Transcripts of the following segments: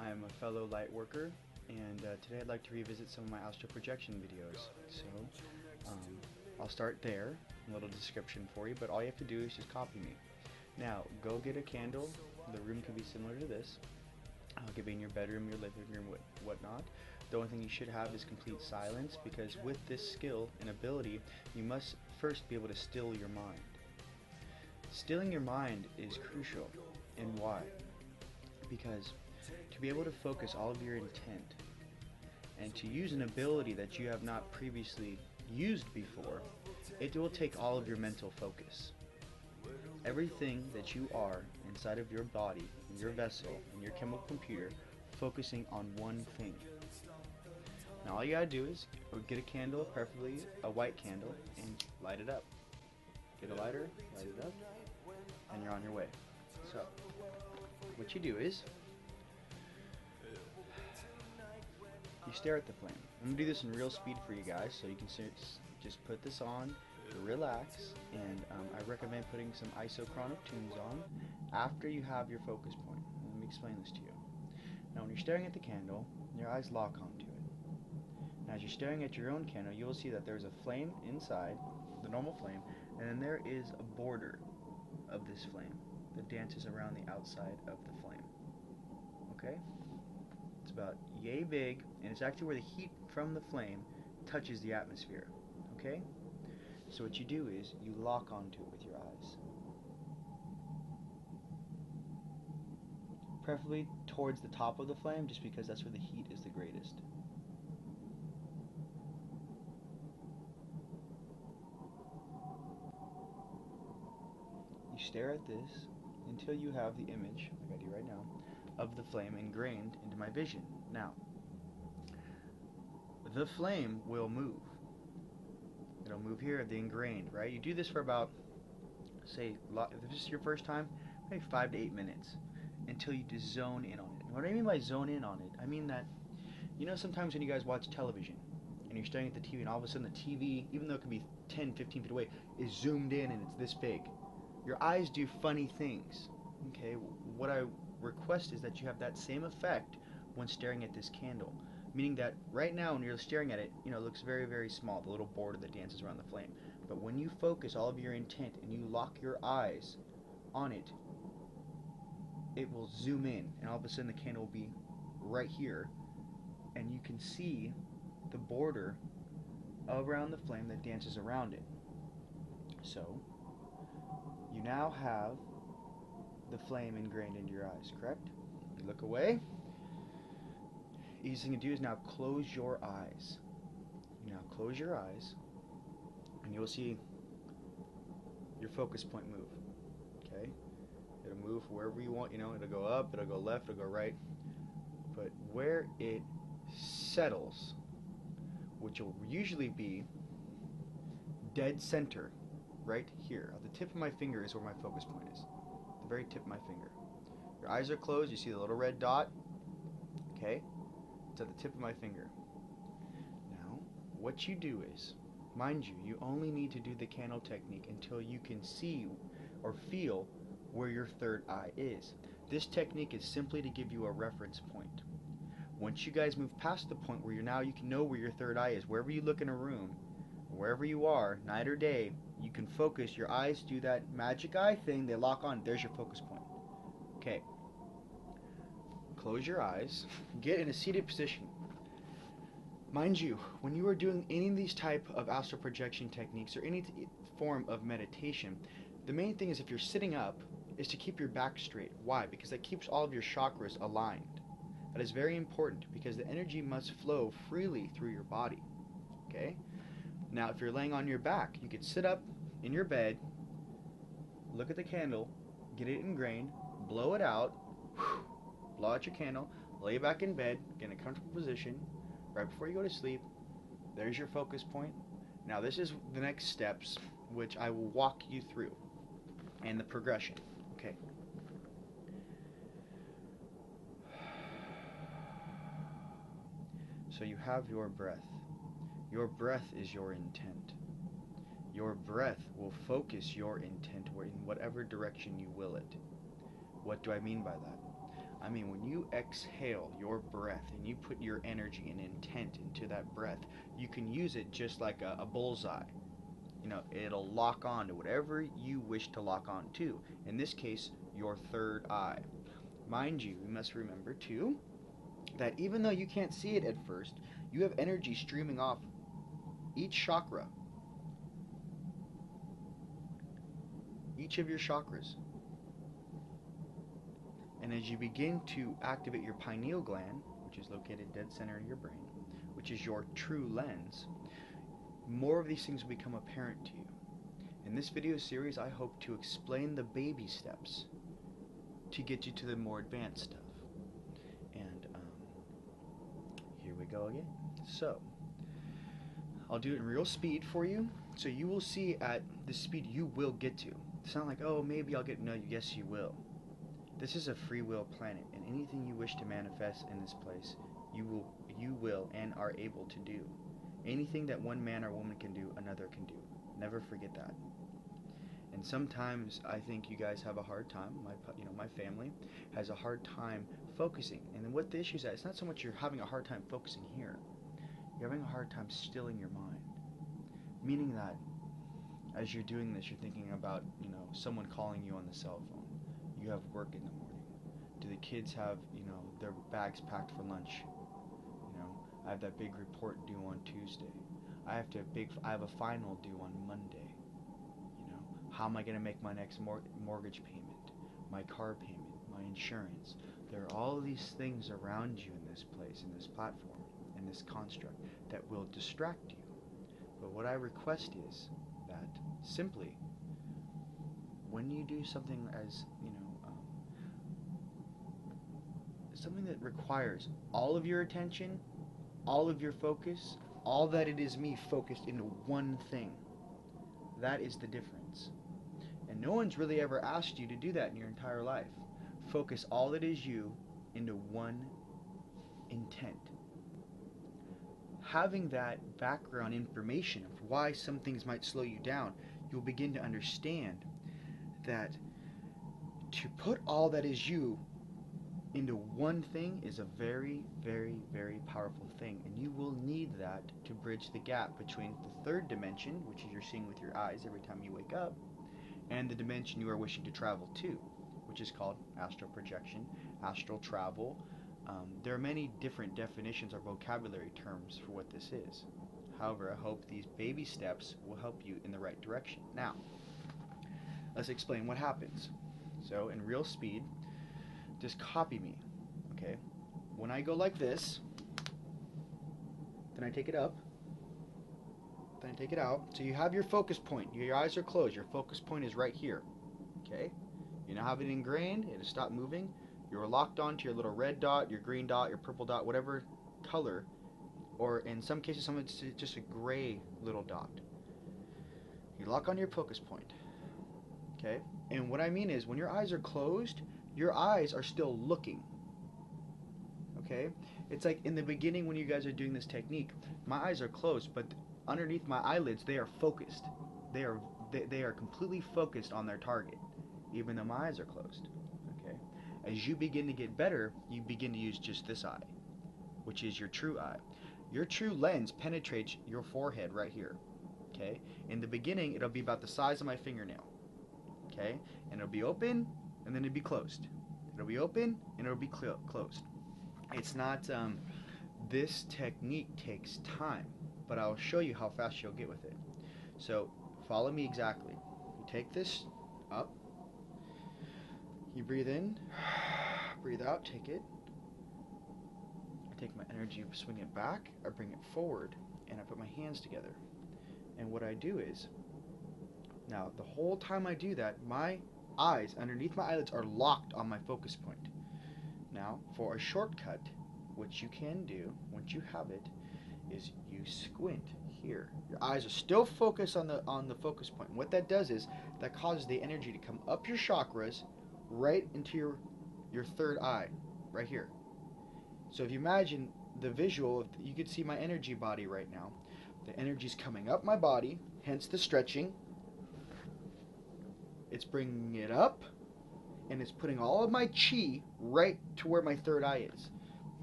I'm a fellow light worker, and today I'd like to revisit some of my astral projection videos. So, I'll start there, a little description for you, but all you have to do is just copy me. Now, go get a candle. The room can be similar to this. It could be in your bedroom, your living room, whatnot. The only thing you should have is complete silence, because with this skill and ability, you must first be able to still your mind. Stilling your mind is crucial. And why? Because to be able to focus all of your intent and to use an ability that you have not previously used before, it will take all of your mental focus. Everything that you are inside of your body, in your vessel, in your chemical computer, focusing on one thing. Now all you gotta do is get a candle, preferably a white candle, and light it up. Get a lighter, light it up, and you're on your way. So, what you do is, you stare at the flame. I'm going to do this in real speed for you guys, so you can just put this on, relax, and I recommend putting some isochronic tunes on after you have your focus point. Let me explain this to you. Now when you're staring at the candle, your eyes lock onto it. Now as you're staring at your own candle, you'll see that there's a flame inside, the normal flame, and then there is a border of this flame that dances around the outside of the flame. Okay? It's about yay big, and it's actually where the heat from the flame touches the atmosphere. Okay? So what you do is you lock onto it with your eyes. Preferably towards the top of the flame, just because that's where the heat is the greatest. You stare at this until you have the image, like I do right now, of the flame ingrained into my vision. Now, the flame will move. It'll move here, the ingrained, right? You do this for about, say, if this is your first time, maybe 5 to 8 minutes, until you just zone in on it. And what I mean by zone in on it, I mean that, you know, sometimes when you guys watch television, and you're staring at the TV, and all of a sudden the TV, even though it could be 10, 15 feet away, is zoomed in and it's this big. Your eyes do funny things. Okay, what I request is that you have that same effect when staring at this candle. Meaning that right now when you're staring at it, you know, it looks very, very small, the little border that dances around the flame. But when you focus all of your intent and you lock your eyes on it, it will zoom in, and all of a sudden the candle will be right here, and you can see the border around the flame that dances around it. So, you now have the flame ingrained into your eyes, correct? You look away. Easiest thing to do is now close your eyes. You now close your eyes, and you'll see your focus point move. Okay? It'll move wherever you want, you know, it'll go up, it'll go left, it'll go right. But where it settles, which will usually be dead center, right here. At the tip of my finger is where my focus point is. The very tip of my finger. Your eyes are closed, you see the little red dot. Okay? It's at the tip of my finger. Now, what you do is, mind you, you only need to do the candle technique until you can see or feel where your third eye is. This technique is simply to give you a reference point. Once you guys move past the point where you can know where your third eye is, wherever you look in a room, wherever you are, night or day, you can focus, your eyes do that magic eye thing, they lock on, there's your focus point. Okay. Close your eyes, get in a seated position. Mind you, when you are doing any of these type of astral projection techniques or any form of meditation, the main thing is if you're sitting up is to keep your back straight. Why? Because that keeps all of your chakras aligned. That is very important because the energy must flow freely through your body. Okay? Now if you're laying on your back, you could sit up in your bed, look at the candle, get it ingrained, blow it out, blow out your candle, lay back in bed, get in a comfortable position, right before you go to sleep. There's your focus point. Now this is the next steps, which I will walk you through, and the progression. Okay. So you have your breath. Your breath is your intent. Your breath will focus your intent in whatever direction you will it. What do I mean by that? I mean, when you exhale your breath and you put your energy and intent into that breath, you can use it just like a bullseye. You know, it'll lock on to whatever you wish to lock on to. In this case, your third eye. Mind you, you must remember too that even though you can't see it at first, you have energy streaming off each chakra, each of your chakras. And as you begin to activate your pineal gland, which is located dead center in your brain, which is your true lens, more of these things will become apparent to you. In this video series, I hope to explain the baby steps to get you to the more advanced stuff. And here we go again. So, I'll do it in real speed for you, so you will see at the speed you will get to. It's not like, oh, maybe I'll get, no, yes you will. This is a free will planet, and anything you wish to manifest in this place, you will and are able to do. Anything that one man or woman can do, another can do. Never forget that. And sometimes I think you guys have a hard time. My family has a hard time focusing. And then what the issue is that it's not so much you're having a hard time focusing here. You're having a hard time stilling your mind. Meaning that as you're doing this, you're thinking about, someone calling you on the cell phone. You have work in the morning. Do the kids have, their bags packed for lunch? I have that big report due on Tuesday. I have a final due on Monday. How am I going to make my next mortgage payment, my car payment, my insurance? There are all these things around you in this place, in this platform, in this construct that will distract you. But what I request is that simply, when you do something as, something that requires all of your attention, all of your focus, all that it is me focused into one thing, that is the difference. And no one's really ever asked you to do that in your entire life. Focus all that is you into one intent. Having that background information of why some things might slow you down, you'll begin to understand that to put all that is you into one thing is a very, very, very powerful thing. And you will need that to bridge the gap between the third dimension, which is you're seeing with your eyes every time you wake up, and the dimension you are wishing to travel to, which is called astral projection, astral travel. There are many different definitions or vocabulary terms for what this is. However, I hope these baby steps will help you in the right direction. Now, let's explain what happens. So, in real speed, just copy me, okay? When I go like this, then I take it up, then I take it out. So you have your focus point. Your eyes are closed. Your focus point is right here, okay? You now have it ingrained. It has stopped moving. You're locked onto your little red dot, your green dot, your purple dot, whatever color, or in some cases, it's just a gray little dot. You lock on your focus point, okay? And what I mean is, when your eyes are closed, your eyes are still looking, okay? It's like in the beginning when you guys are doing this technique, my eyes are closed, but underneath my eyelids, they are focused. They are completely focused on their target, even though my eyes are closed, okay? As you begin to get better, you begin to use just this eye, which is your true eye. Your true lens penetrates your forehead right here, okay? In the beginning, it'll be about the size of my fingernail, okay? And it'll be open, and then it'll be closed. It'll be open, and it'll be closed. It's not, this technique takes time, but I'll show you how fast you'll get with it. So, follow me exactly. You take this up, you breathe in, breathe out, take it. I take my energy, swing it back, I bring it forward, and I put my hands together. And what I do is, now the whole time I do that, my eyes underneath my eyelids are locked on my focus point. Now, for a shortcut, which you can do once you have it, is you squint here. Your eyes are still focused on the focus point. And what that does is that causes the energy to come up your chakras right into your third eye, right here. So if you imagine the visual, you could see my energy body right now. The energy's coming up my body, hence the stretching. It's bringing it up, and it's putting all of my chi right to where my third eye is.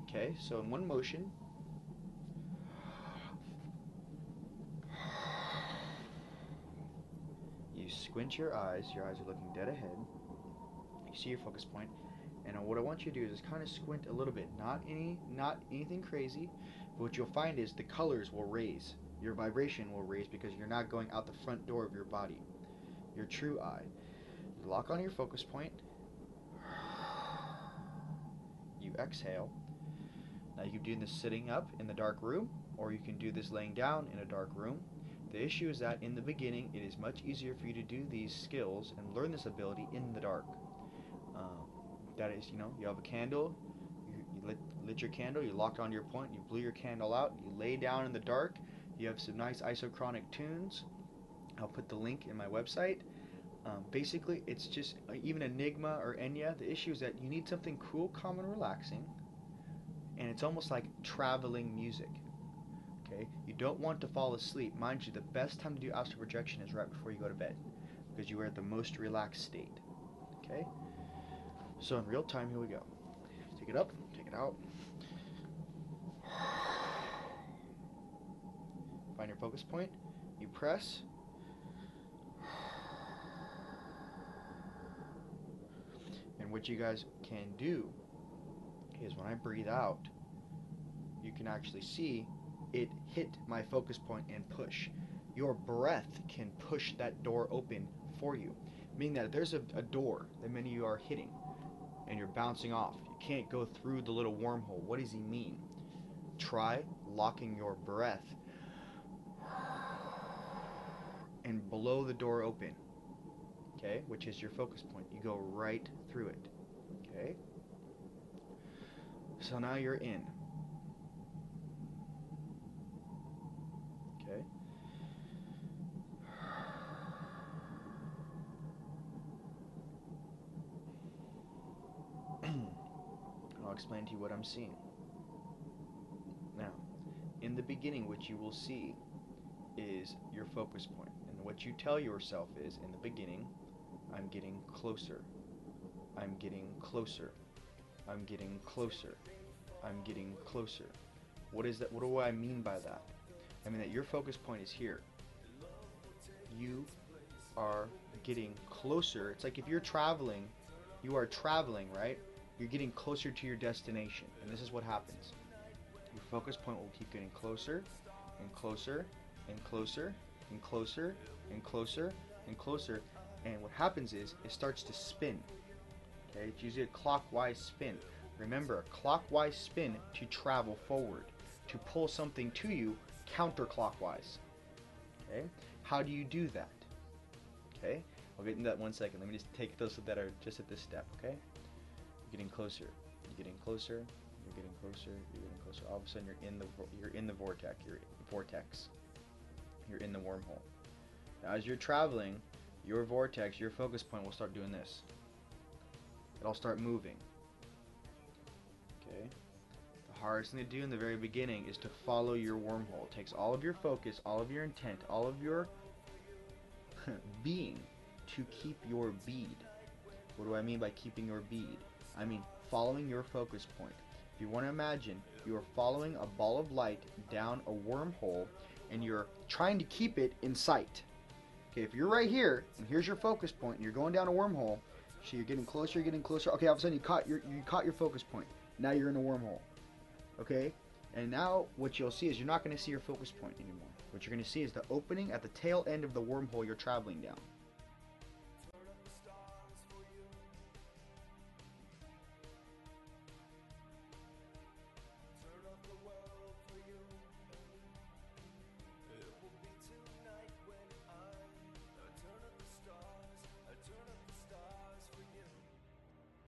Okay, so in one motion, you squint your eyes are looking dead ahead. You see your focus point, and what I want you to do is just kind of squint a little bit, not anything crazy, but what you'll find is the colors will raise, your vibration will raise because you're not going out the front door of your body, your true eye. You lock on your focus point, you exhale. Now you can do this sitting up in the dark room, or you can do this laying down in a dark room. The issue is that in the beginning, it is much easier for you to do these skills and learn this ability in the dark. That is, you have a candle, you lit your candle, you locked onto your point, you blew your candle out, you lay down in the dark, you have some nice isochronic tunes. I'll put the link in my website. Basically, it's just, even Enigma or Enya, the issue is that you need something cool, calm, and relaxing, and it's almost like traveling music. Okay, you don't want to fall asleep. Mind you, the best time to do astral projection is right before you go to bed, because you are at the most relaxed state. Okay, so in real time, here we go. Take it up, take it out. Find your focus point. You press. And what you guys can do is when I breathe out, you can actually see it hit my focus point and push. Your breath can push that door open for you, meaning that if there's a door that many of you are hitting and you're bouncing off, you can't go through the little wormhole. What does he mean? Try locking your breath and blow the door open, okay, which is your focus point. You go right through it, okay? So now you're in. Okay? I'll explain to you what I'm seeing. Now, in the beginning, what you will see is your focus point. And what you tell yourself is, in the beginning, I'm getting closer. I'm getting closer. I'm getting closer. I'm getting closer. What is that? What do I mean by that? I mean that your focus point is here. You are getting closer. It's like if you're traveling, you are traveling, right? You're getting closer to your destination. And this is what happens. Your focus point will keep getting closer and closer and closer and closer and closer and closer. And what happens is it starts to spin. Okay, it's usually a clockwise spin. Remember, a clockwise spin to travel forward, to pull something to you counterclockwise. Okay, how do you do that? Okay, I'll get into that in 1 second. Let me just take those that are just at this step. Okay, you're getting closer. You're getting closer. You're getting closer. You're getting closer. All of a sudden, you're in the vortex. You're in the wormhole. Now, as you're traveling, your vortex, your focus point will start doing this. It'll start moving. Okay. The hardest thing to do in the very beginning is to follow your wormhole. It takes all of your focus, all of your intent, all of your being to keep your bead. What do I mean by keeping your bead? I mean following your focus point. If you want to imagine you are following a ball of light down a wormhole and you're trying to keep it in sight. Okay, if you're right here and here's your focus point and you're going down a wormhole, so you're getting closer, you're getting closer. Okay, all of a sudden you caught your focus point. Now you're in a wormhole. Okay? And now what you'll see is you're not going to see your focus point anymore. What you're going to see is the opening at the tail end of the wormhole you're traveling down.